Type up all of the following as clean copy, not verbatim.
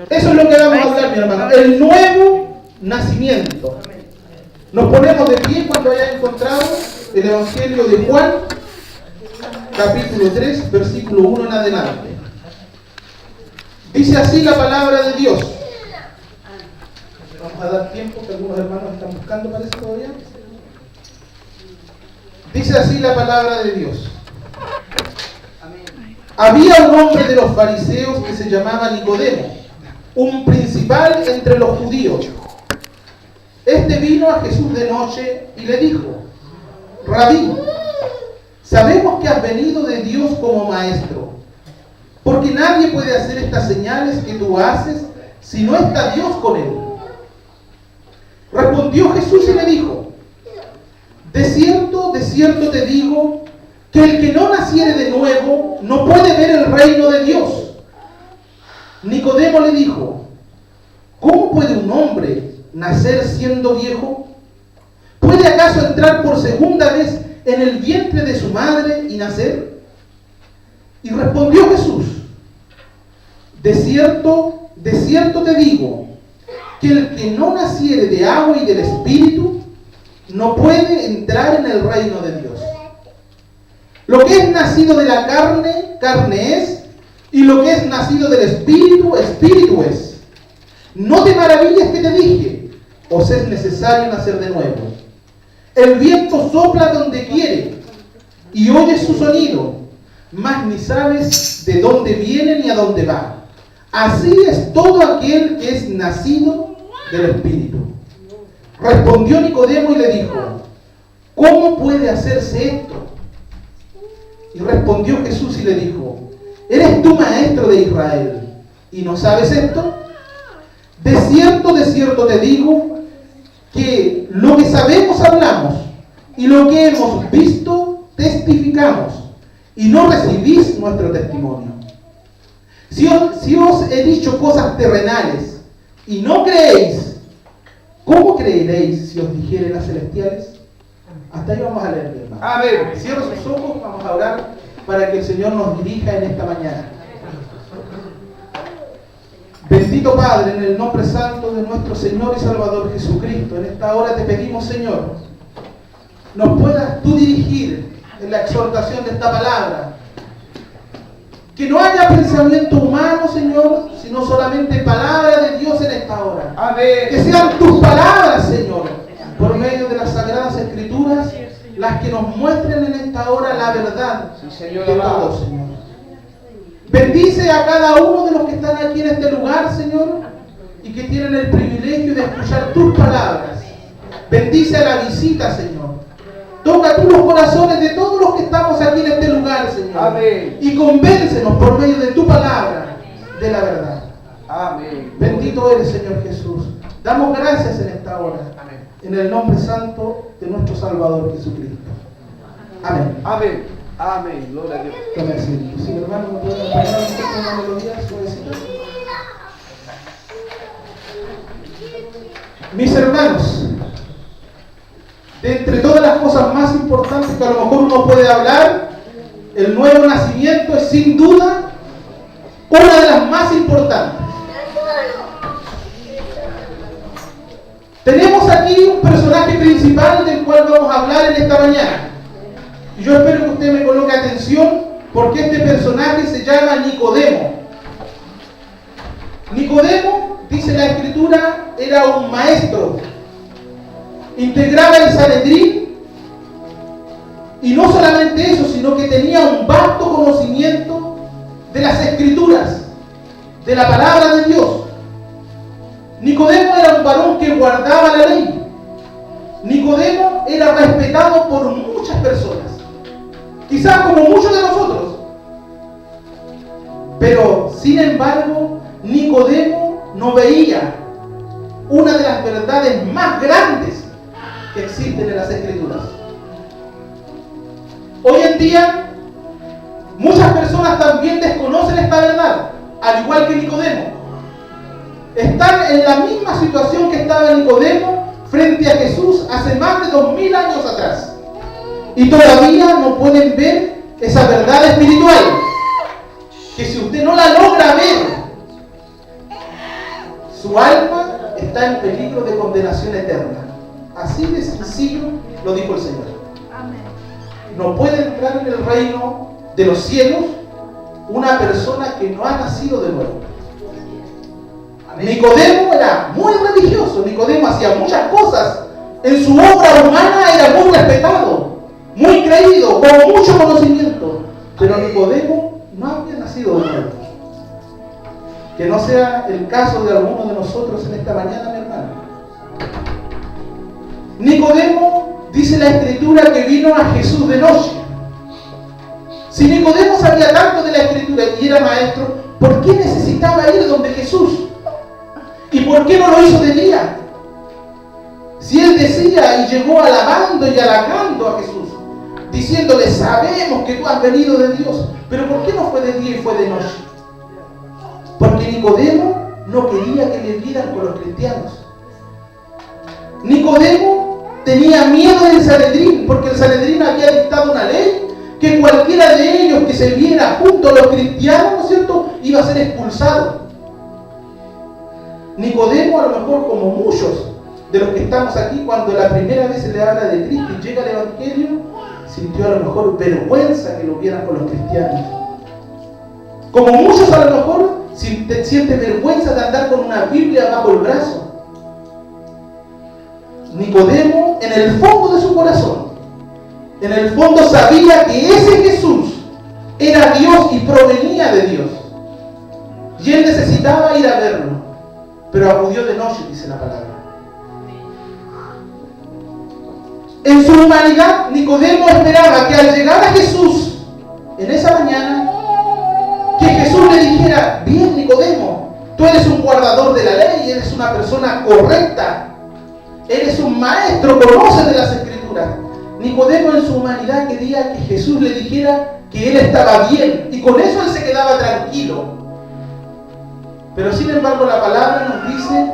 Eso es lo que vamos a hablar, mi hermano. El nuevo nacimiento. Nos ponemos de pie cuando hayas encontrado el Evangelio de Juan, capítulo 3, versículo 1 en adelante. Dice así la palabra de Dios. Vamos a dar tiempo, que algunos hermanos están buscando, parece todavía. Dice así la palabra de Dios. Había un hombre de los fariseos que se llamaba Nicodemo, un principal entre los judíos. Este vino a Jesús de noche y le dijo: Rabí, sabemos que has venido de Dios como maestro, porque nadie puede hacer estas señales que tú haces si no está Dios con él. Respondió Jesús y le dijo: de cierto te digo, que el que no naciere de nuevo no puede ver el reino de Dios. Nicodemo le dijo: ¿cómo puede un hombre nacer siendo viejo? ¿Puede acaso entrar por segunda vez en el vientre de su madre y nacer? Y respondió Jesús: de cierto te digo, que el que no naciere de agua y del Espíritu no puede entrar en el reino de Dios. Lo que es nacido de la carne, carne es, y lo que es nacido del Espíritu, Espíritu es. No te maravilles que te dije, os es necesario nacer de nuevo. El viento sopla donde quiere, y oyes su sonido, mas ni sabes de dónde viene ni a dónde va. Así es todo aquel que es nacido del Espíritu. Respondió Nicodemo y le dijo: ¿cómo puede hacerse esto? Y respondió Jesús y le dijo: ¿eres tú maestro de Israel y no sabes esto? De cierto te digo, que lo que sabemos hablamos, y lo que hemos visto testificamos, y no recibís nuestro testimonio. Si os he dicho cosas terrenales y no creéis, ¿cómo creeréis si os dijere las celestiales? Hasta ahí vamos a leer, mi hermano. A ver, cierra sus ojos, vamos a orar para que el Señor nos dirija en esta mañana. Bendito Padre, en el nombre santo de nuestro Señor y Salvador Jesucristo, en esta hora te pedimos, Señor, nos puedas tú dirigir en la exhortación de esta palabra. Que no haya pensamiento humano, Señor, sino solamente palabra de Dios en esta hora. Amén. Que sean tus palabras, Señor, por medio de las Sagradas Escrituras, las que nos muestren en esta hora la verdad de todo, Señor. Bendice a cada uno de los que están aquí en este lugar, Señor, y que tienen el privilegio de escuchar tus palabras. Bendice a la visita, Señor. Toca tú los corazones de todos los que estamos aquí en este lugar, Señor. Amén. Y convéncenos por medio de tu palabra de la verdad. Amén. Bendito eres, Señor Jesús. Damos gracias en esta hora. Amén. En el nombre santo de nuestro Salvador Jesucristo. Amén. Amén. Amén. Gloria a Dios. Tome asiento. Si mi hermano me puede acompañar con una melodía suavecita. Mis hermanos, de entre todas las cosas más importantes que a lo mejor uno puede hablar, el nuevo nacimiento es sin duda una de las más importantes. Tenemos aquí un personaje principal del cual vamos a hablar en esta mañana. Y yo espero que usted me coloque atención, porque este personaje se llama Nicodemo. Nicodemo, dice la Escritura, era un maestro. Integraba el Sanedrín, y no solamente eso, sino que tenía un vasto conocimiento de las Escrituras, de la palabra de Dios. Nicodemo era un varón que guardaba la ley. Nicodemo era respetado por muchas personas, quizás como muchos de nosotros. Pero, sin embargo, Nicodemo no veía una de las verdades más grandes que existen en las Escrituras. Hoy en día, muchas personas también desconocen esta verdad, al igual que Nicodemo. Están en la misma situación que estaba Nicodemo frente a Jesús hace más de 2000 años atrás. Y todavía no pueden ver esa verdad espiritual, que si usted no la logra ver, su alma está en peligro de condenación eterna. Así de sencillo lo dijo el Señor. No puede entrar en el reino de los cielos una persona que no ha nacido de nuevo. Nicodemo era muy religioso. Nicodemo hacía muchas cosas. En su obra humana era muy respetado, muy creído, con mucho conocimiento. Pero Nicodemo no había nacido de nuevo. Que no sea el caso de alguno de nosotros en esta mañana, mi hermano. Nicodemo, dice la Escritura, que vino a Jesús de noche. Si Nicodemo sabía tanto de la Escritura y era maestro, ¿por qué necesitaba ir donde Jesús? ¿Y por qué no lo hizo de día? Si él decía y llegó alabando y halagando a Jesús, diciéndole, sabemos que tú has venido de Dios, pero ¿por qué no fue de día y fue de noche? Porque Nicodemo no quería que le vieran con los cristianos. Nicodemo tenía miedo del Sanedrín, porque el Sanedrín había dictado una ley que cualquiera de ellos que se viera junto a los cristianos, ¿no es cierto?, iba a ser expulsado. Nicodemo, a lo mejor como muchos de los que estamos aquí, cuando la primera vez se le habla de Cristo y llega el Evangelio, sintió a lo mejor vergüenza que lo vieran con los cristianos. Como muchos a lo mejor siente vergüenza de andar con una Biblia bajo el brazo. Nicodemo, en el fondo de su corazón, en el fondo sabía que ese Jesús era Dios y provenía de Dios. Y él necesitaba ir a verlo. Pero acudió de noche, dice la palabra. En su humanidad, Nicodemo esperaba que al llegar a Jesús en esa mañana, que Jesús le dijera, bien Nicodemo, tú eres un guardador de la ley, eres una persona correcta, eres un maestro, conoces de las Escrituras. Nicodemo en su humanidad quería que Jesús le dijera que él estaba bien, y con eso él se quedaba tranquilo. Pero sin embargo la palabra nos dice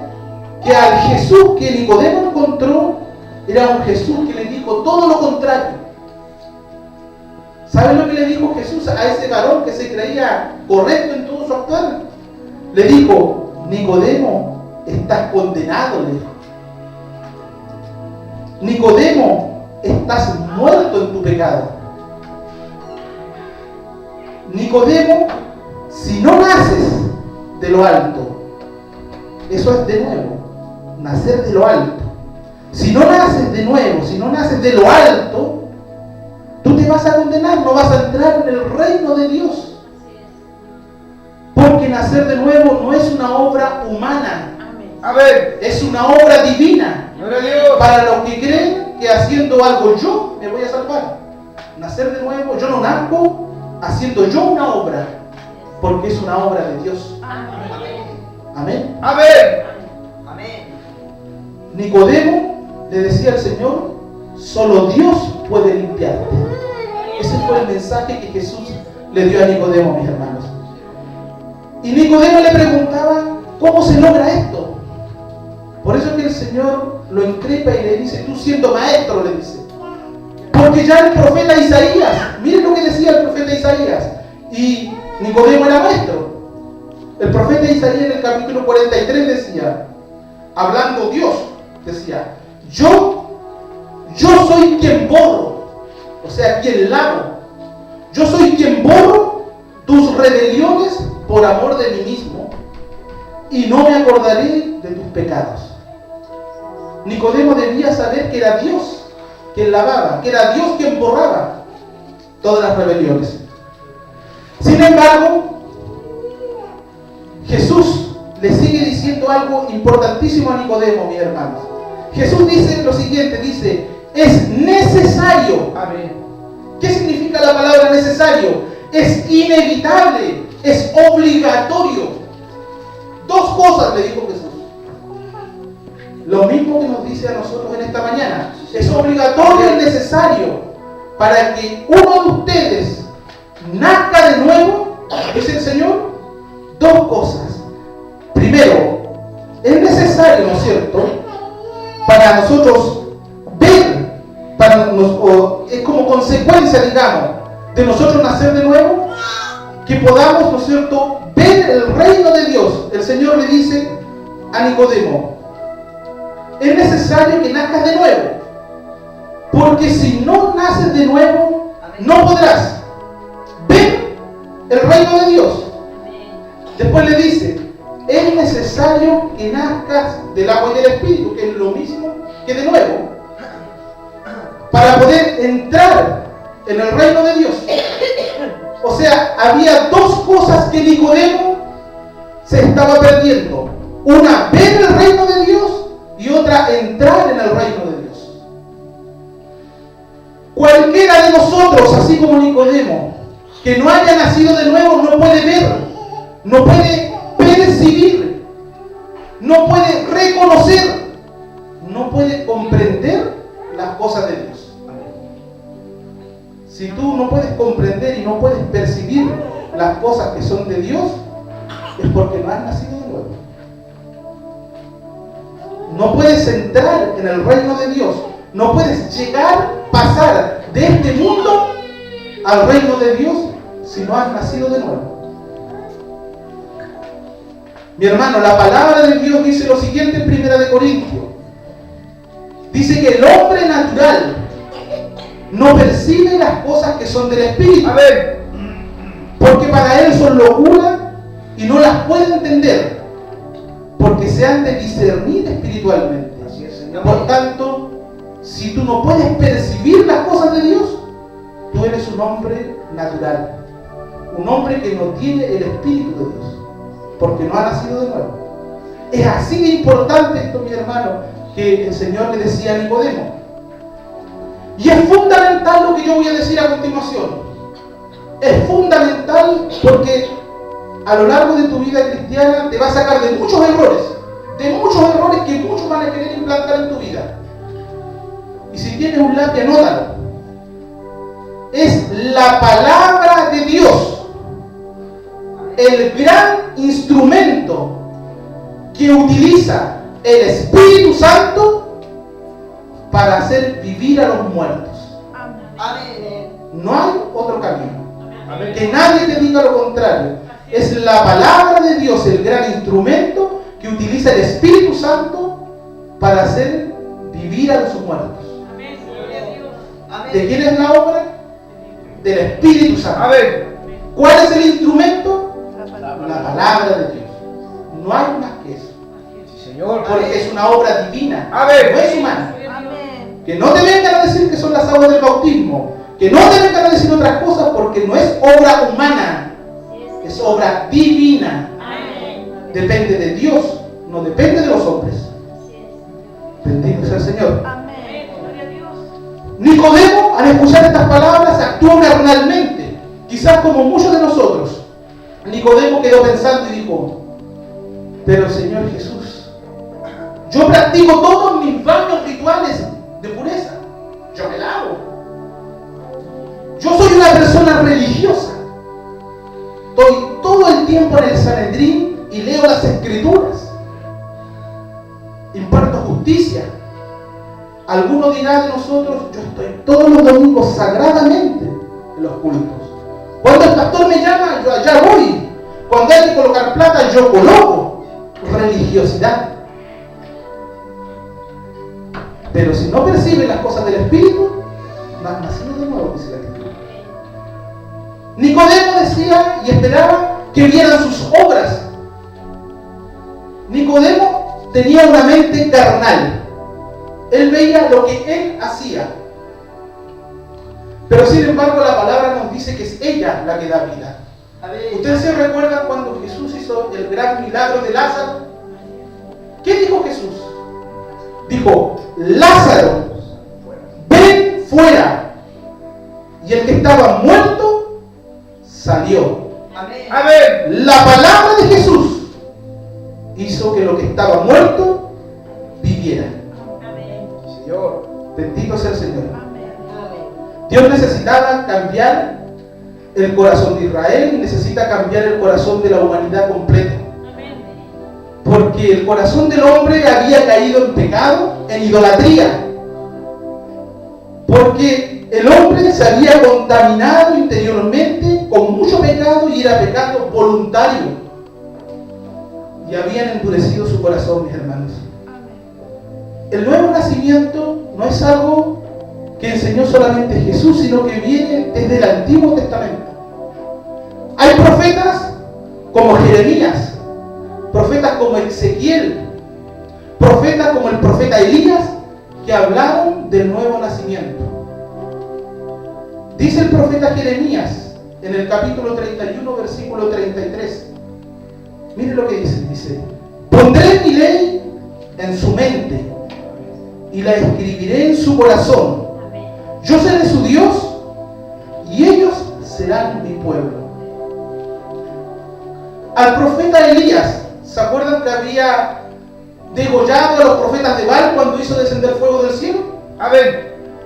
que al Jesús que Nicodemo encontró era un Jesús que le dijo todo lo contrario. ¿Saben lo que le dijo Jesús a ese varón que se creía correcto en todo su actuar? Le dijo, Nicodemo, estás condenado, le dijo. Nicodemo, estás muerto en tu pecado. Nicodemo, si no naces de lo alto, eso es de nuevo, nacer de lo alto. Si no naces de nuevo, si no naces de lo alto, tú te vas a condenar, no vas a entrar en el reino de Dios. Porque nacer de nuevo no es una obra humana. A ver, es una obra divina. Para los que creen que haciendo algo yo me voy a salvar. Nacer de nuevo, yo no nazco haciendo yo una obra, porque es una obra de Dios. Amén. Amén. Nicodemo le decía al Señor, solo Dios puede limpiarte. Ese fue el mensaje que Jesús le dio a Nicodemo, mis hermanos. Y Nicodemo le preguntaba, ¿cómo se logra esto? Por eso es que el Señor lo increpa y le dice, tú siendo maestro, le dice. Porque ya el profeta Isaías, miren lo que decía el profeta Isaías, y Nicodemo era maestro. El profeta Isaías en el capítulo 43 decía, hablando Dios, decía, yo soy quien borro, o sea, quien lavo. Yo soy quien borro tus rebeliones por amor de mí mismo, y no me acordaré de tus pecados. Nicodemo debía saber que era Dios quien lavaba, que era Dios quien borraba todas las rebeliones. Sin embargo, Jesús le sigue diciendo algo importantísimo a Nicodemo, mis hermanos. Jesús dice lo siguiente, dice, es necesario. Amén. ¿Qué significa la palabra necesario? Es inevitable, es obligatorio. Dos cosas le dijo Jesús. Lo mismo que nos dice a nosotros en esta mañana. Es obligatorio y necesario para que uno de ustedes nazca de nuevo, dice el Señor, dos cosas. Primero, es necesario, ¿no es cierto?, para nosotros ver, es como consecuencia, digamos, de nosotros nacer de nuevo, que podamos, ¿no es cierto?, ver el reino de Dios. El Señor le dice, a Nicodemo: es necesario que nazcas de nuevo, porque si no naces de nuevo, no podrás ver el reino de Dios. Después le dice: es necesario que nazcas del agua y del Espíritu, que es lo mismo que de nuevo, para poder entrar en el reino de Dios. O sea, había dos cosas que Nicodemo se estaba perdiendo: una, ver el reino de Dios, y otra, entrar en el reino de Dios. Cualquiera de nosotros, así como Nicodemo, que no haya nacido de nuevo, no puede ver, no puede percibir, no puede reconocer, no puede comprender las cosas de Dios. Si tú no puedes comprender y no puedes percibir las cosas que son de Dios, es porque no has nacido de nuevo. No puedes entrar en el reino de Dios, no puedes pasar de este mundo al reino de Dios si no has nacido de nuevo. Mi hermano, la palabra de Dios dice lo siguiente en 1 Corintios. Dice que el hombre natural no percibe las cosas que son del Espíritu, porque para él son locura y no las puede entender, porque se han de discernir espiritualmente. Así es, Señor. Por tanto, si tú no puedes percibir las cosas de Dios, tú eres un hombre natural, un hombre que no tiene el Espíritu de Dios, porque no ha nacido de nuevo. Es así de importante esto, mi hermano, que el Señor le decía a Nicodemo. Y es fundamental lo que yo voy a decir a continuación. Es fundamental porque a lo largo de tu vida cristiana te va a sacar de muchos errores que muchos van a querer implantar en tu vida. Y si tienes un lápiz, anótalo. Es la palabra de Dios el gran instrumento que utiliza el Espíritu Santo para hacer vivir a los muertos. Amén. No hay otro camino. Amén. Que nadie te diga lo contrario. Es la palabra de Dios el gran instrumento que utiliza el Espíritu Santo para hacer vivir a los muertos. Amén. ¿De quién es la obra? Del Espíritu Santo. Amén. ¿Cuál es el instrumento? La palabra de Dios. No hay más que eso. Sí, Señor. Porque es una obra divina. Amén. No es humana. Amén. Que no te vengan a decir que son las aguas del bautismo. Que no te vengan a decir otras cosas, porque no es obra humana. Es obra divina. Amén. Depende de Dios, no depende de los hombres. Bendito sea el Señor. Amén. Gloria a Dios. Nicodemo, al escuchar estas palabras, actuó carnalmente, quizás como muchos de nosotros. Nicodemo quedó pensando y dijo: pero Señor Jesús, yo practico todos mis baños rituales de pureza. Yo me lavo. Yo soy una persona religiosa. Estoy todo el tiempo en el Sanedrín y leo las Escrituras. Imparto justicia. Alguno dirá de nosotros: yo estoy todos los domingos sagradamente en los cultos. Cuando el pastor me llama, yo allá voy. Cuando hay que colocar plata, yo coloco. Religiosidad. Pero si no percibe las cosas del Espíritu, no has nacido de nuevo, dice la Escritura. Nicodemo decía y esperaba que vieran sus obras. Nicodemo tenía una mente carnal. Él veía lo que él hacía. Pero sin embargo la palabra nos dice que es ella la que da vida. ¿Ustedes se recuerdan cuando Jesús hizo el gran milagro de Lázaro? ¿Qué dijo Jesús? Dijo: Lázaro, ven fuera. Y el que estaba muerto salió. Amén. La palabra de Jesús hizo que lo que estaba muerto viviera. Señor. Bendito sea el Señor. Dios necesitaba cambiar el corazón de Israel y necesita cambiar el corazón de la humanidad completa. Porque el corazón del hombre había caído en pecado, en idolatría. Porque el hombre se había contaminado interiormente con mucho pecado y era pecado voluntario. y habían endurecido su corazón, mis hermanos. El nuevo nacimiento no es algo que enseñó solamente Jesús, sino que viene desde el Antiguo Testamento. Hay profetas como Jeremías, profetas como Ezequiel, profetas como el profeta Elías, que hablaron del nuevo nacimiento. Dice el profeta Jeremías en el capítulo 31, versículo 33. Mire lo que dice, pondré mi ley en su mente y la escribiré en su corazón. Yo seré su Dios y ellos serán mi pueblo. Al profeta Elías, ¿se acuerdan que había degollado a los profetas de Baal cuando hizo descender fuego del cielo?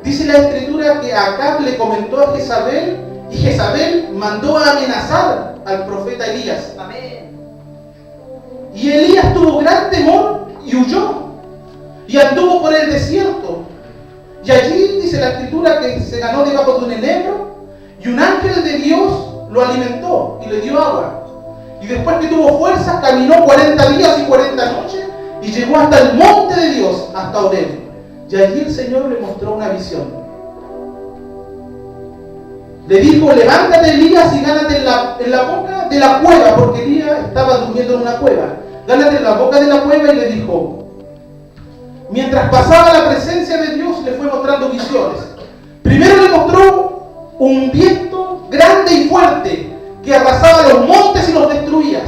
Dice la escritura que Acab le comentó a Jezabel y Jezabel mandó a amenazar al profeta Elías. Y Elías tuvo gran temor y huyó y anduvo por el desierto. Y allí dice la escritura que se ganó debajo de un enebro y un ángel de Dios lo alimentó y le dio agua. Y después que tuvo fuerzas, caminó 40 días y 40 noches y llegó hasta el monte de Dios, hasta Horeb. Y allí el Señor le mostró una visión. Le dijo, levántate Elías y gánate en la boca de la cueva, porque Elías estaba durmiendo en una cueva. Gánate en la boca de la cueva, y le dijo, mientras pasaba la presencia de Dios, le fue mostrando visiones. Primero le mostró un viento grande y fuerte que arrasaba los montes y los destruía.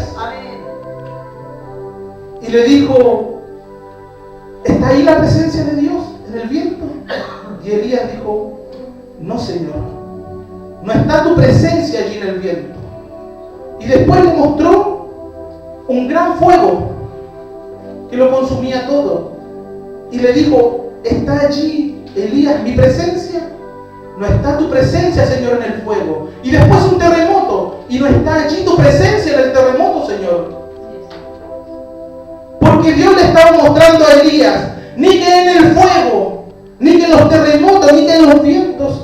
Y le dijo, ¿está ahí la presencia de Dios en el viento? Y Elías dijo, no, Señor, no está tu presencia allí en el viento. Y después le mostró un gran fuego que lo consumía todo. Y le dijo, ¿está allí, Elías, mi presencia? No está tu presencia, Señor, en el fuego. Y después un terremoto, y no está allí tu presencia en el terremoto, Señor. Porque Dios le estaba mostrando a Elías, ni que en el fuego, ni que en los terremotos, ni que en los vientos,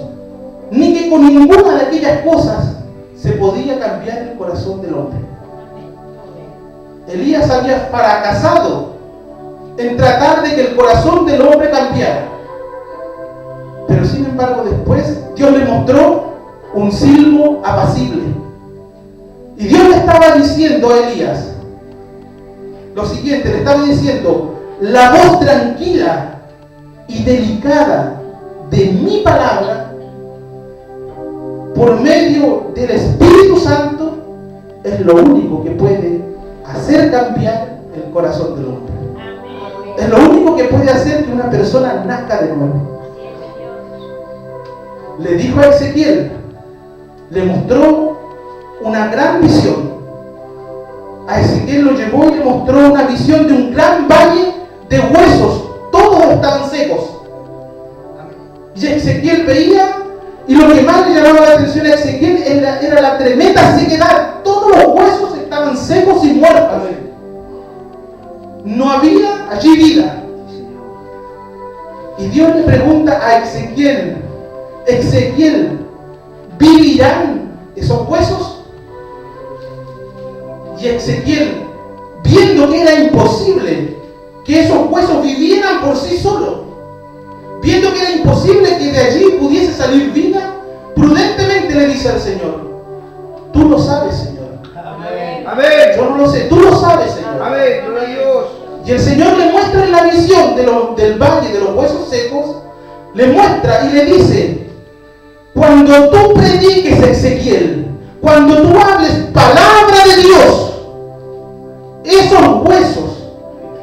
ni que con ninguna de aquellas cosas se podía cambiar el corazón del hombre. Elías había fracasado en tratar de que el corazón del hombre cambiara. Pero sin embargo después Dios le mostró un silbo apacible. Y Dios le estaba diciendo a Elías lo siguiente, le estaba diciendo, la voz tranquila y delicada de mi palabra por medio del Espíritu Santo es lo único que puede hacer cambiar el corazón del hombre. Es lo único que puede hacer que una persona nazca de nuevo. Le dijo a Ezequiel, le mostró una gran visión. A Ezequiel lo llevó y le mostró una visión de un gran valle de huesos. Todos estaban secos. Y Ezequiel veía, y lo que más le llamaba la atención a Ezequiel era la tremenda sequedad. Todos los huesos estaban secos y muertos. No había allí vida. Y Dios le pregunta a Ezequiel, Ezequiel, ¿vivirán esos huesos? Y Ezequiel, viendo que era imposible que esos huesos vivieran por sí solos, viendo que era imposible que de allí pudiese salir vida, prudentemente le dice al Señor, tú lo sabes, Señor. Amén. Yo no lo sé, tú lo sabes, Señor. Amén. Gloria a Dios. Y el Señor le muestra en la visión del valle de los huesos secos, le muestra y le dice, cuando tú prediques, Ezequiel, cuando tú hables palabra de Dios, esos huesos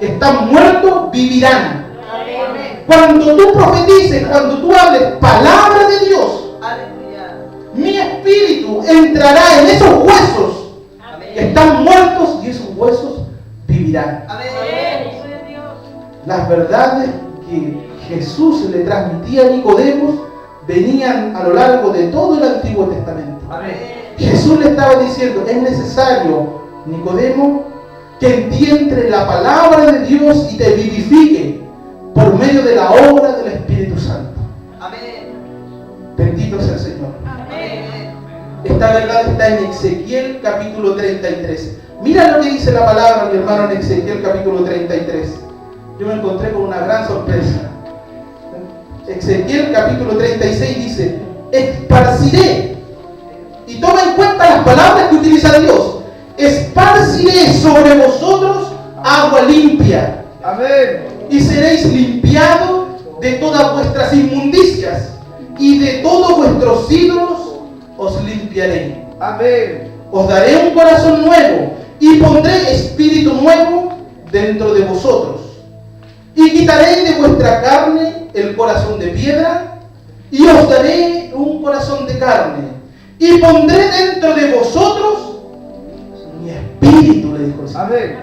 que están muertos vivirán. Amén. Cuando tú profetices, cuando tú hables palabra de Dios, Aleluya. mi espíritu entrará en esos huesos que están muertos y esos huesos vivirán. Amén. Gloria a Dios. Las verdades que Jesús le transmitía a Nicodemo venían a lo largo de todo el Antiguo Testamento. Amén. Jesús le estaba diciendo, es necesario, Nicodemo, que entiendas la palabra de Dios y te vivifique por medio de la obra del Espíritu Santo. Amén. Bendito sea el Señor. Amén. Esta verdad está en Ezequiel capítulo 33. Mira lo que dice la palabra, mi hermano, en Ezequiel capítulo 33. Yo me encontré con una gran sorpresa. Ezequiel capítulo 36 dice: esparciré. Y toma en cuenta las palabras que utiliza Dios. Esparciré sobre vosotros agua limpia. Amén. Y seréis limpiados de todas vuestras inmundicias. Y de todos vuestros ídolos os limpiaré. Amén. Os daré un corazón nuevo y pondré espíritu nuevo dentro de vosotros. Y quitaré de vuestra carne el corazón de piedra y os daré un corazón de carne. Y pondré dentro de vosotros mi espíritu, le dijo el Señor. Amén.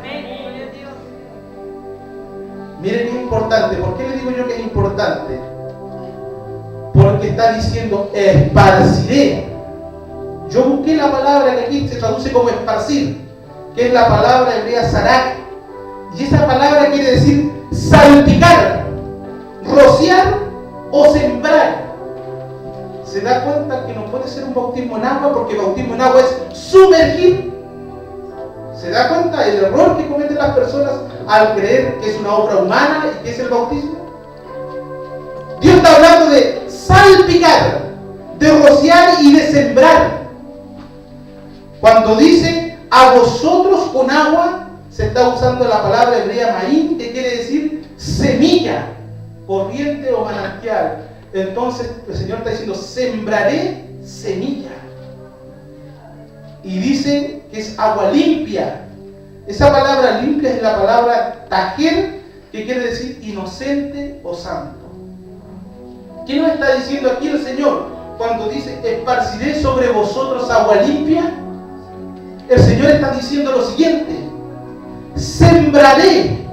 Miren qué importante. ¿Por qué le digo yo que es importante? Porque está diciendo esparciré. Yo busqué la palabra que aquí se traduce como esparcir, que es la palabra hebrea sarak. Y esa palabra quiere decir salpicar, rociar o sembrar. ¿Se da cuenta que no puede ser un bautismo en agua? Porque el bautismo en agua es sumergir. ¿Se da cuenta el error que cometen las personas al creer que es una obra humana y que es el bautismo? Dios está hablando de salpicar, de rociar y de sembrar. Cuando dice a vosotros con agua, se está usando la palabra hebrea maín, que quiere decir semilla, corriente o manantial. Entonces el Señor está diciendo: sembraré semilla. Y dice que es agua limpia. Esa palabra limpia es la palabra tajer, que quiere decir inocente o santo. ¿Qué nos está diciendo aquí el Señor cuando dice esparciré sobre vosotros agua limpia? El Señor está diciendo lo siguiente: sembraré,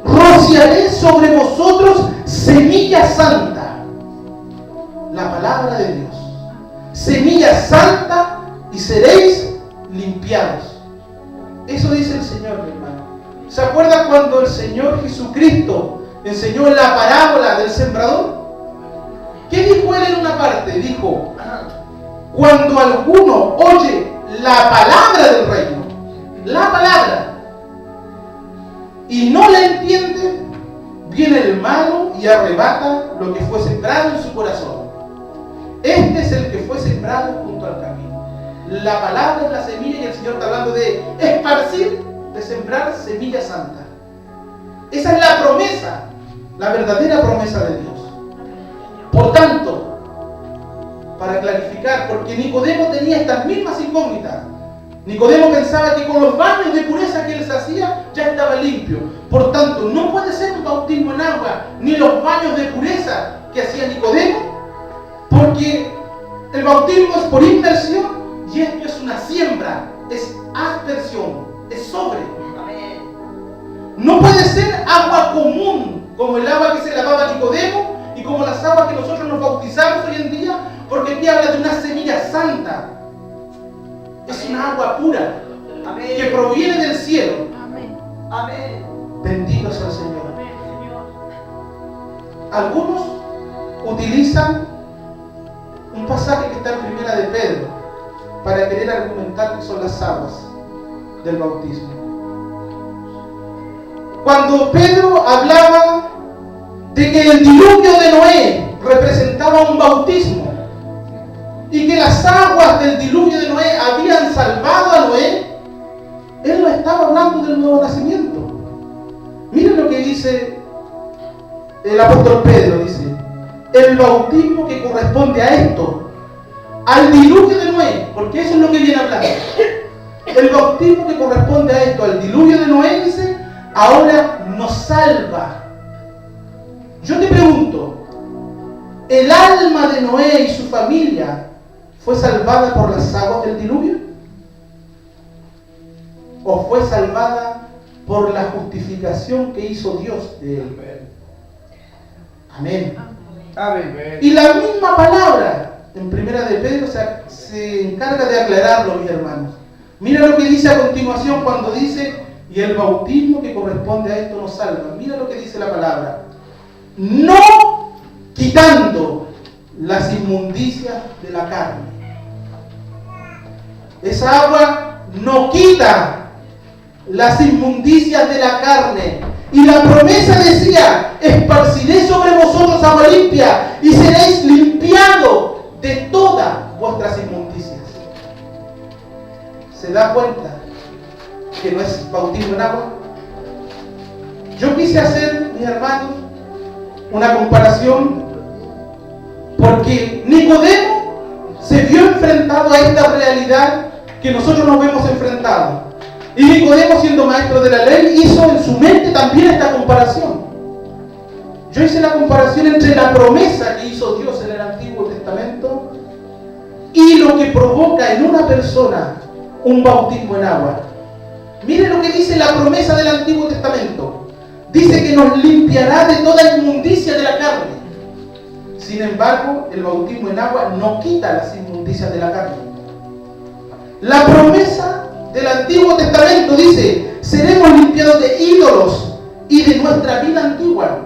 rociaré sobre vosotros semilla santa. La palabra de Dios. Semilla santa y seréis limpiados. Eso dice el Señor, mi hermano. ¿Se acuerdan cuando el Señor Jesucristo enseñó en la parábola del sembrador? ¿Qué dijo él en una parte? Dijo: cuando alguno oye la palabra del reino, la palabra, y no la entiende, viene el malo y arrebata lo que fue sembrado en su corazón. Este es el que fue sembrado junto al camino. La palabra es la semilla y el Señor está hablando de esparcir, de sembrar semilla santa. Esa es la promesa, la verdadera promesa de Dios. Por tanto, para clarificar, porque Nicodemo tenía estas mismas incógnitas. Nicodemo pensaba que con los baños de pureza que él se hacía ya estaba limpio. Por tanto, no puede ser un bautismo en agua ni los baños de pureza que hacía Nicodemo, porque el bautismo es por inmersión y esto es una siembra, es aspersión, es sobre. No puede ser agua común como el agua que se lavaba Nicodemo y como las aguas que nosotros nos bautizamos hoy en día, porque aquí habla de una semilla santa. Es una agua pura que proviene del cielo. Amén. Bendito sea el Señor. Algunos utilizan un pasaje que está en Primera de Pedro para querer argumentar que son las aguas del bautismo. Cuando Pedro hablaba de que el diluvio de Noé representaba un bautismo y que las aguas del diluvio de Noé habían salvado a Noé, él no estaba hablando del nuevo nacimiento. Miren lo que dice el apóstol Pedro, dice: el bautismo que corresponde a esto, al diluvio de Noé, porque eso es lo que viene hablando. El bautismo que corresponde a esto, al diluvio de Noé, dice, ahora nos salva. Yo te pregunto, ¿el alma de Noé y su familia fue salvada por las aguas del diluvio? ¿O fue salvada por la justificación que hizo Dios de él? Amén. Amén. Y la misma palabra en Primera de Pedro se encarga de aclararlo, mis hermanos. Mira lo que dice a continuación cuando dice: y el bautismo que corresponde a esto nos salva. Mira lo que dice la palabra: no quitando las inmundicias de la carne. Esa agua no quita las inmundicias de la carne. Y la promesa decía: esparciré sobre vosotros agua limpia y seréis limpiados de todas vuestras inmundicias. ¿Se da cuenta que no es bautismo en agua? Yo quise hacer, mis hermanos, una comparación porque Nicodemo se vio enfrentado a esta realidad que nosotros nos vemos enfrentados. Y Nicodemo, siendo maestro de la ley, hizo en su mente también esta comparación. Yo hice la comparación entre la promesa que hizo Dios en el Antiguo Testamento y lo que provoca en una persona un bautismo en agua. Mire lo que dice la promesa del Antiguo Testamento. Dice que nos limpiará de toda inmundicia de la carne. Sin embargo, el bautismo en agua no quita las inmundicias de la carne. La promesa del Antiguo Testamento dice: seremos limpiados de ídolos y de nuestra vida antigua.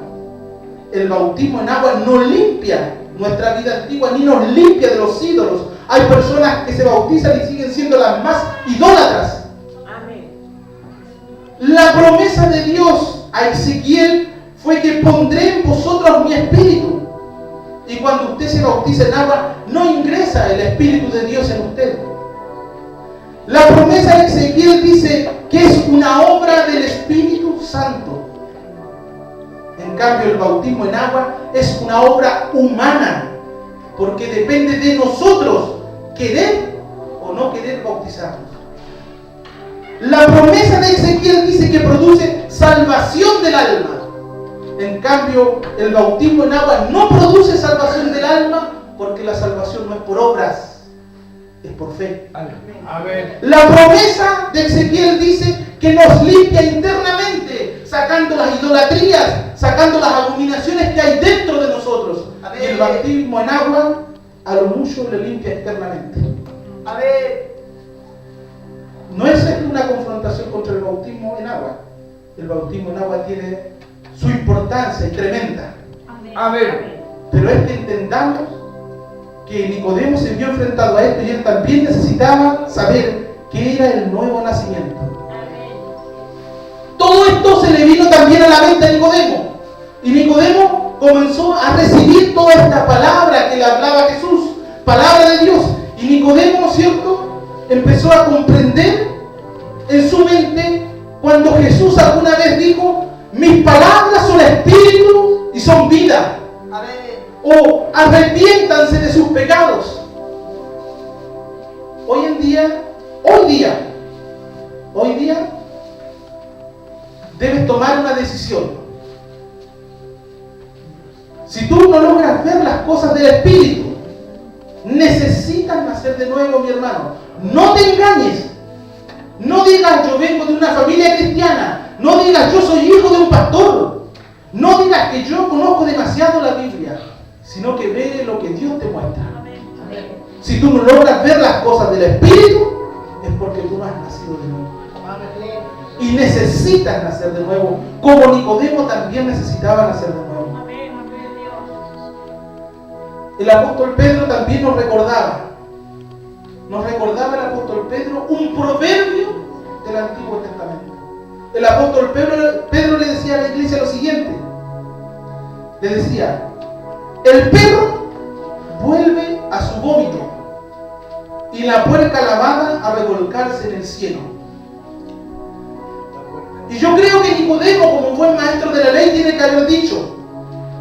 El bautismo en agua no limpia nuestra vida antigua ni nos limpia de los ídolos. Hay personas que se bautizan y siguen siendo las más idólatras. Amén. La promesa de Dios a Ezequiel fue que pondré en vosotros mi espíritu. Y cuando usted se bautiza en agua, no ingresa el Espíritu de Dios en usted. La promesa de Ezequiel dice que es una obra del Espíritu Santo. En cambio, el bautismo en agua es una obra humana, porque depende de nosotros querer o no querer bautizarnos. La promesa de Ezequiel dice que produce salvación del alma. En cambio, el bautismo en agua no produce salvación del alma, porque la salvación no es por obras, es por fe. Amén. La promesa de Ezequiel dice que nos limpia internamente, sacando las idolatrías, sacando las abominaciones que hay dentro de nosotros. Y el bautismo en agua, a lo mucho, le limpia externamente. Amén. No es una confrontación contra el bautismo en agua. El bautismo en agua tiene su importancia y tremenda. Amén. Pero es que entendamos que Nicodemo se vio enfrentado a esto y él también necesitaba saber qué era el nuevo nacimiento. Todo esto se le vino también a la mente a Nicodemo. Y Nicodemo comenzó a recibir toda esta palabra que le hablaba Jesús, palabra de Dios. Y Nicodemo, ¿no es cierto?, empezó a comprender en su mente cuando Jesús alguna vez dijo: mis palabras son espíritu y son vida. Amén. O arrepiéntanse de sus pecados. Hoy día, debes tomar una decisión. Si tú no logras ver las cosas del Espíritu, necesitas nacer de nuevo, mi hermano. No te engañes. No digas: yo vengo de una familia cristiana. No digas: yo soy hijo de un pastor. No digas que yo conozco demasiado la Biblia, sino que ve lo que Dios te muestra. Si tú no logras ver las cosas del Espíritu, es porque tú no has nacido de nuevo. Y necesitas nacer de nuevo, como Nicodemo también necesitaba nacer de nuevo. El apóstol Pedro también nos recordaba el apóstol Pedro un proverbio del Antiguo Testamento. El apóstol Pedro le decía a la iglesia lo siguiente. Le decía: el perro vuelve a su vómito y la puerca lavada a revolcarse en el cielo. Y yo creo que Nicodemo, como buen maestro de la ley, tiene que haber dicho: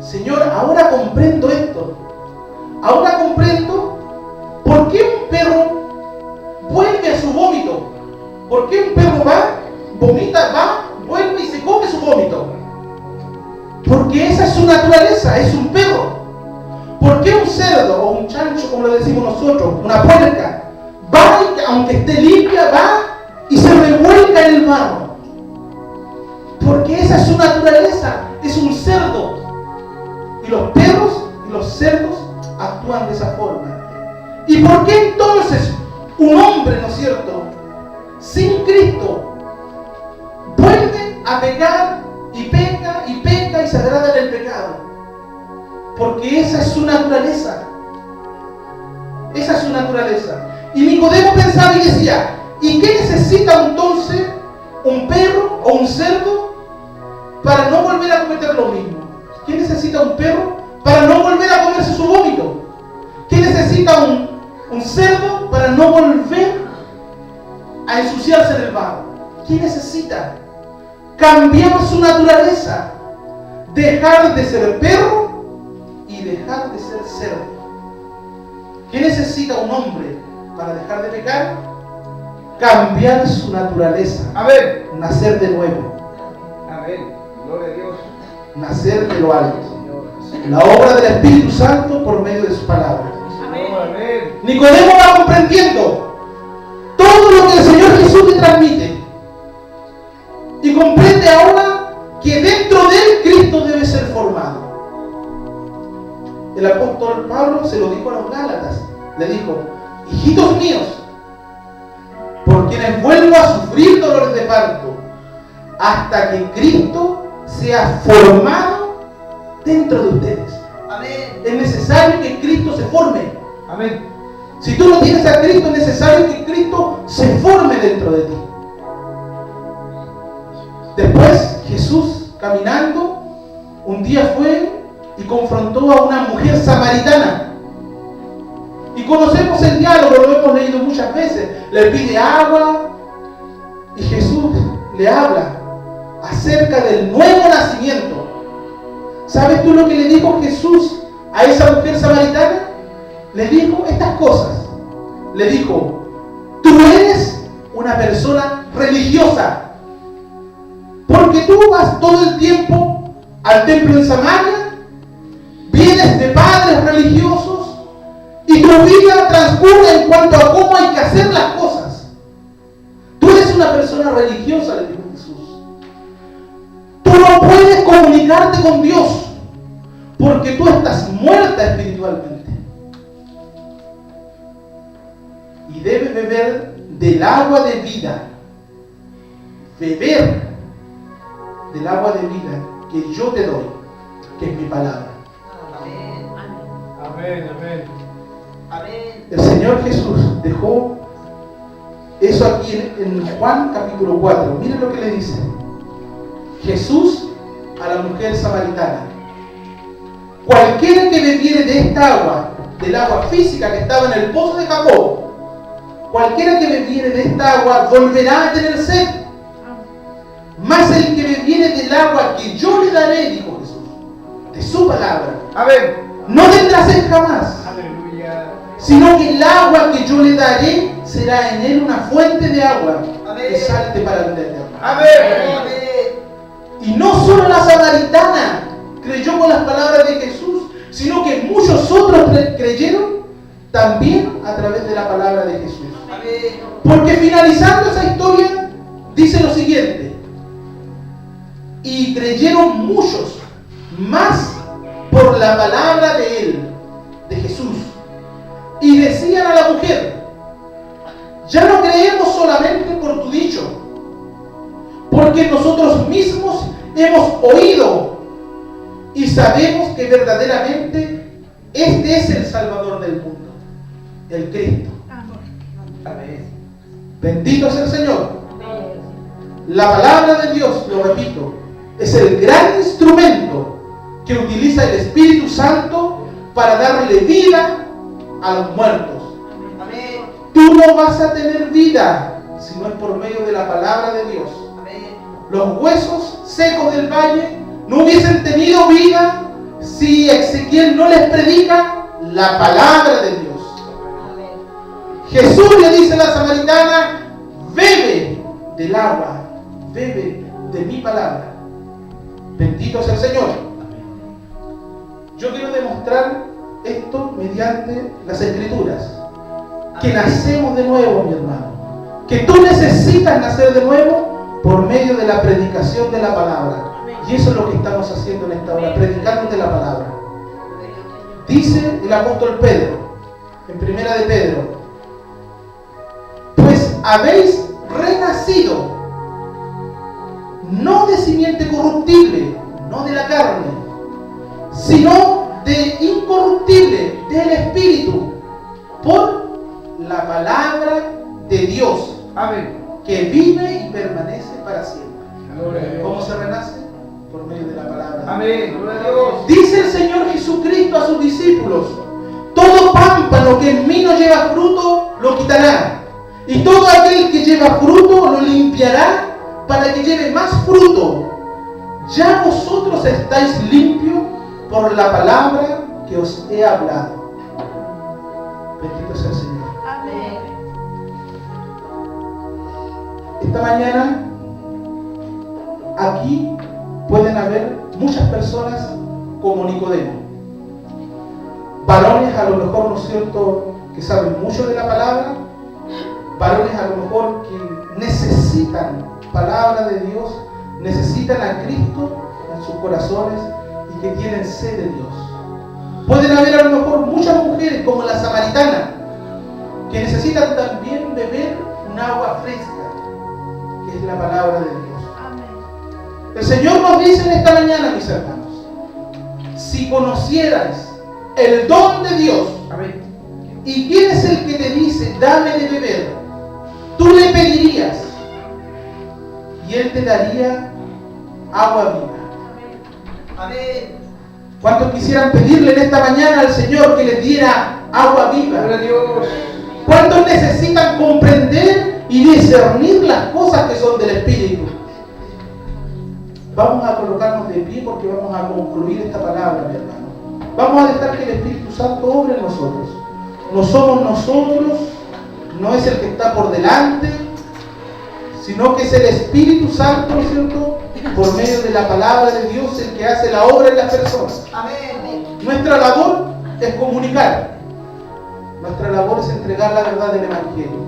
Señor, ahora comprendo esto. Ahora comprendo por qué un perro vuelve a su vómito. ¿Por qué un perro vuelve y se come su vómito? Porque esa es su naturaleza, es un perro. ¿Por qué un cerdo o un chancho, como lo decimos nosotros, una puerca, va y, aunque esté limpia, va y se revuelca en el barro? Porque esa es su naturaleza, es un cerdo. Y los perros y los cerdos actúan de esa forma. ¿Y por qué entonces un hombre, ¿no es cierto?, sin Cristo vuelve a pecar y peca y peca y se agrada en el pecado? Porque esa es su naturaleza. Esa es su naturaleza. Y Nicodemo pensaba y decía: ¿y qué necesita entonces un perro o un cerdo para no volver a cometer lo mismo? ¿Quién necesita un perro para no volver a comerse su vómito? ¿Quién necesita un cerdo para no volver a ensuciarse en el barro? ¿Quién necesita cambiar su naturaleza? Dejar de ser perro y dejar de ser cerdo. ¿Qué necesita un hombre para dejar de pecar? Cambiar su naturaleza. Amén. Nacer de nuevo. Amén. Gloria a Dios. Nacer de lo alto. La obra del Espíritu Santo por medio de su palabra. Amén. Nicodemo va comprendiendo todo lo que el Señor Jesús le transmite. Y comprende ahora que dentro de él Cristo debe ser formado. El apóstol Pablo se lo dijo a los Gálatas. Le dijo: hijitos míos, por quienes vuelvo a sufrir dolores de parto, hasta que Cristo sea formado dentro de ustedes. Amén. Es necesario que Cristo se forme. Amén. Si tú no tienes a Cristo, es necesario que Cristo se forme dentro de ti. Después Jesús, caminando, un día fue y confrontó a una mujer samaritana. Y conocemos el diálogo, lo hemos leído muchas veces. Le pide agua y Jesús le habla acerca del nuevo nacimiento. ¿Sabes tú lo que le dijo Jesús a esa mujer samaritana? Le dijo estas cosas. Le dijo: tú eres una persona religiosa, porque tú vas todo el tiempo al templo en Samaria, vienes de padres religiosos y tu vida transcurre en cuanto a cómo hay que hacer las cosas. Tú eres una persona religiosa, le dijo Jesús. Tú no puedes comunicarte con Dios porque tú estás muerta espiritualmente. Y debes beber del agua de vida. Beber del agua de vida que yo te doy, que es mi palabra. Amén. Amén. Amén. Amén. El Señor Jesús dejó eso aquí en Juan capítulo 4. Miren lo que le dice Jesús a la mujer samaritana: cualquiera que bebiere de esta agua, del agua física que estaba en el pozo de Jacob, cualquiera que bebiere de esta agua volverá a tener sed. Mas el que bebiere del agua que yo le daré, dijo Jesús, de su palabra, Amén. no tendrá sed jamás, Aleluya. sino que el agua que yo le daré será en él una fuente de agua que salte para vida eterna. Amén. Amén. Y no solo la samaritana creyó con las palabras de Jesús, sino que muchos otros creyeron también a través de la palabra de Jesús. Amén. Porque finalizando esa historia, dice lo siguiente: y creyeron muchos más por la palabra de él, de Jesús. Y decían a la mujer: ya no creemos solamente por tu dicho, porque nosotros mismos hemos oído y sabemos que verdaderamente este es el Salvador del mundo, el Cristo. Amén. Bendito es el Señor. La palabra de Dios, lo repito, es el gran instrumento que utiliza el Espíritu Santo para darle vida a los muertos. Amén. Tú no vas a tener vida si no es por medio de la palabra de Dios. Amén. Los huesos secos del valle no hubiesen tenido vida si Ezequiel no les predica la palabra de Dios. Amén. Jesús le dice a la samaritana: bebe del agua, bebe de mi palabra. Bendito sea el Señor. Yo quiero demostrar esto mediante las Escrituras. Que nacemos de nuevo, mi hermano. Que tú necesitas nacer de nuevo por medio de la predicación de la palabra. Y eso es lo que estamos haciendo en esta hora, predicándote la palabra. Dice el apóstol Pedro, en primera de Pedro: pues habéis renacido, no de simiente corruptible, no de la carne, sino de incorruptible, del Espíritu, por la palabra de Dios. Amén. que vive y permanece para siempre. Gloria a Dios. ¿Cómo se renace? Por medio de la palabra. Amén. Gloria a Dios. Dice el Señor Jesucristo a sus discípulos: todo pámpano que en mí no lleva fruto, lo quitará. Y todo aquel que lleva fruto, lo limpiará para que lleve más fruto. Ya vosotros estáis limpios por la palabra que os he hablado. Bendito sea el Señor. Amén. Esta mañana, aquí pueden haber muchas personas como Nicodemo. Varones a lo mejor, ¿no es cierto?, que saben mucho de la palabra. Varones a lo mejor que necesitan palabra de Dios, necesitan a Cristo en sus corazones y que tienen sed de Dios. Pueden haber a lo mejor muchas mujeres como la samaritana que necesitan también beber un agua fresca, que es la palabra de Dios. El Señor nos dice en esta mañana, mis hermanos, si conocierais el don de Dios, Amén. ¿y quién es el que te dice, dame de beber? Tú le pedirías y Él te daría agua viva. Amén. ¿Cuántos quisieran pedirle en esta mañana al Señor que les diera agua viva? Gloria a Dios. ¿Cuántos necesitan comprender y discernir las cosas que son del Espíritu? Vamos a colocarnos de pie porque vamos a concluir esta palabra, mi hermano. Vamos a dejar que el Espíritu Santo obre en nosotros. No somos nosotros, no es el que está por delante, sino que es el Espíritu Santo, ¿no es cierto?, por medio de la palabra de Dios, el que hace la obra en las personas. Amén. Nuestra labor es comunicar. Nuestra labor es entregar la verdad del Evangelio.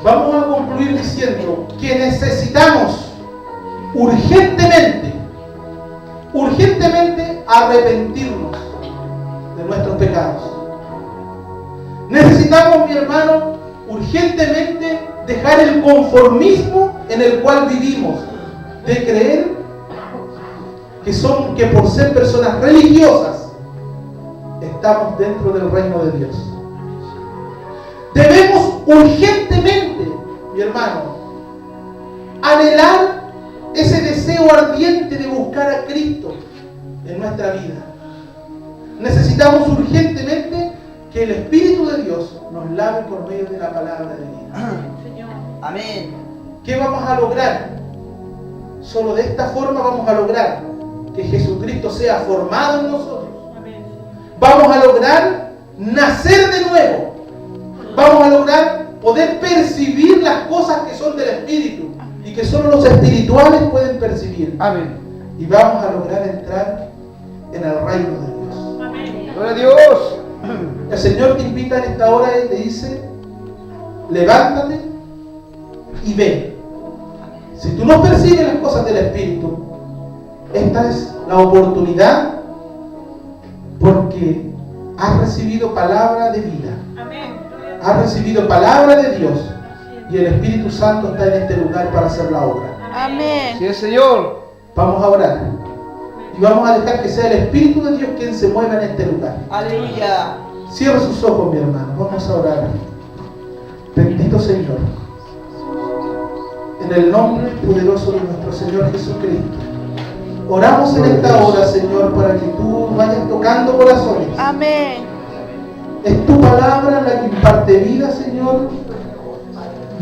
Vamos a concluir diciendo que necesitamos urgentemente arrepentirnos de nuestros pecados. Necesitamos, mi hermano, urgentemente dejar el conformismo en el cual vivimos, de creer que por ser personas religiosas estamos dentro del reino de Dios. Debemos urgentemente, mi hermano, anhelar ese deseo ardiente de buscar a Cristo en nuestra vida. Necesitamos urgentemente que el Espíritu de Dios nos lave por medio de la palabra de vida. Amén. ¿Qué vamos a lograr? Solo de esta forma vamos a lograr que Jesucristo sea formado en nosotros. Vamos a lograr nacer de nuevo. Vamos a lograr poder percibir las cosas que son del Espíritu y que solo los espirituales pueden percibir. Amén. Y vamos a lograr entrar en el reino de Dios. Gloria a Dios. El Señor te invita en esta hora y te dice: levántate y ve. Si tú no percibes las cosas del Espíritu, esta es la oportunidad, porque has recibido palabra de vida. Has recibido palabra de Dios y el Espíritu Santo está en este lugar para hacer la obra. Amén. Sí, Señor. Vamos a orar y vamos a dejar que sea el Espíritu de Dios quien se mueva en este lugar. Aleluya. Cierra sus ojos, mi hermano. Vamos a orar. Bendito Señor, en el nombre poderoso de nuestro Señor Jesucristo, oramos en esta hora, Señor, para que tú vayas tocando corazones. Amén. Es tu palabra la que imparte vida, Señor.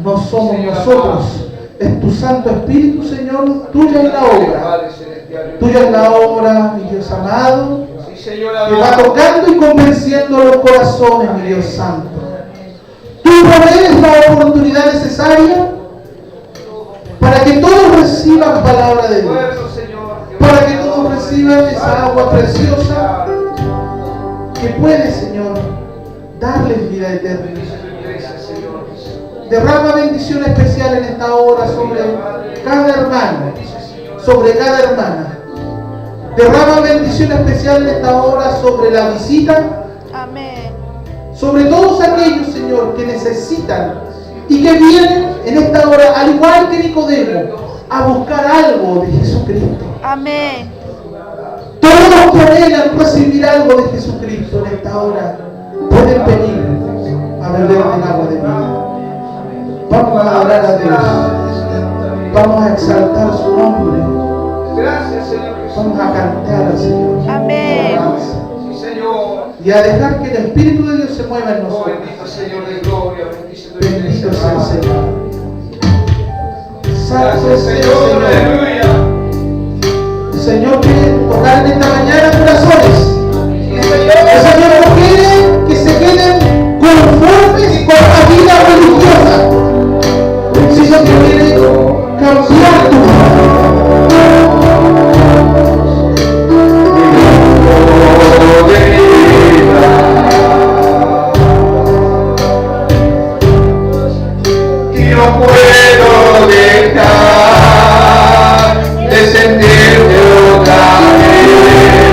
No somos nosotros. Es tu Santo Espíritu, Señor. Tuya es la obra. Padre celestial. Tuya es la obra, mi Dios amado, Sí, Señor. que va tocando y convenciendo los corazones, mi Dios Santo. Tú provees la oportunidad necesaria para que todos reciban palabra de Dios, Bueno, Señor. para que todos reciban esa agua preciosa que puede, Señor, darles vida eterna. Bendice tu iglesia, Señor. Derrama bendición especial en esta hora sobre cada hermano, sobre cada hermana. Derrama bendición especial en esta hora sobre la visita, Amén. sobre todos aquellos, Señor, que necesitan y que vienen en esta hora, al igual que Nicodemo, a buscar algo de Jesucristo. Amén. Todos los que anhelan recibir algo de Jesucristo en esta hora pueden venir a beber del agua de vida. Vamos a adorar a Dios. Vamos a exaltar su nombre. Gracias, Señor Jesús. Vamos a cantar al Señor. Amén. Sí, Señor. Y a dejar que el Espíritu de Dios se mueva en Oh, nosotros. bendito Señor de gloria. Bendice tu Bendito iglesia. sea el Señor. Santo Gracias, es el Señor. Señor. Aleluya. El Señor quiere tocar en esta mañana corazones. Sí, El Señor. Señor no quiere que se queden conformes con la vida religiosa, sino que quiere cambiar tu vida. Y no puedo dejar de sentirte otra vez.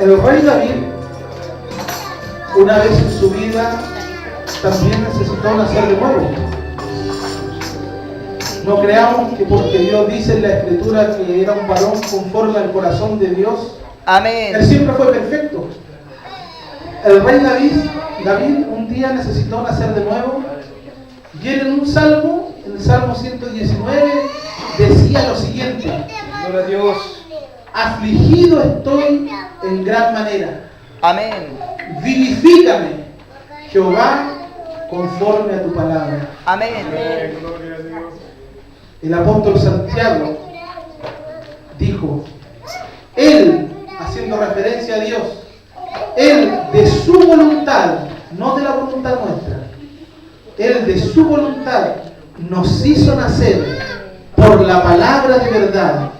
El rey David, una vez en su vida, también necesitó nacer de nuevo. No creamos que porque Dios dice en la Escritura que era un varón conforme al corazón de Dios, Amén. él siempre fue perfecto. El rey David un día necesitó nacer de nuevo, y él en un salmo, en el Salmo 119, decía lo siguiente: Gloria a Dios. afligido estoy en gran manera, Amén. vivifícame, Jehová, conforme a tu palabra. Amén. El apóstol Santiago dijo, él, haciendo referencia a Dios, él de su voluntad, no de la voluntad nuestra, él de su voluntad nos hizo nacer por la palabra de verdad,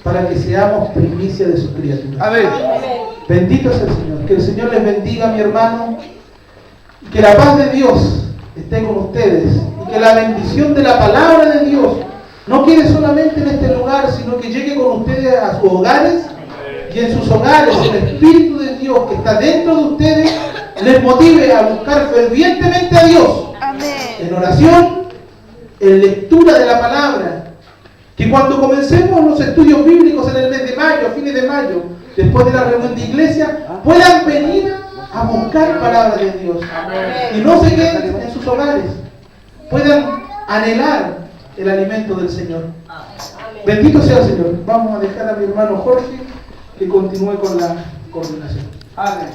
para que seamos primicia de sus criaturas. Amén. Bendito sea el Señor. Que el Señor les bendiga, mi hermano. Que la paz de Dios esté con ustedes. Y que la bendición de la palabra de Dios no quede solamente en este lugar, sino que llegue con ustedes a sus hogares. Y en sus hogares el Espíritu de Dios que está dentro de ustedes les motive a buscar fervientemente a Dios. Amén. En oración, en lectura de la palabra. Que cuando comencemos los estudios bíblicos en el mes de mayo, a fines de mayo, después de la reunión de iglesia, puedan venir a buscar palabra de Dios. Y no se queden en sus hogares. Puedan anhelar el alimento del Señor. Bendito sea el Señor. Vamos a dejar a mi hermano Jorge que continúe con la coordinación. Amén.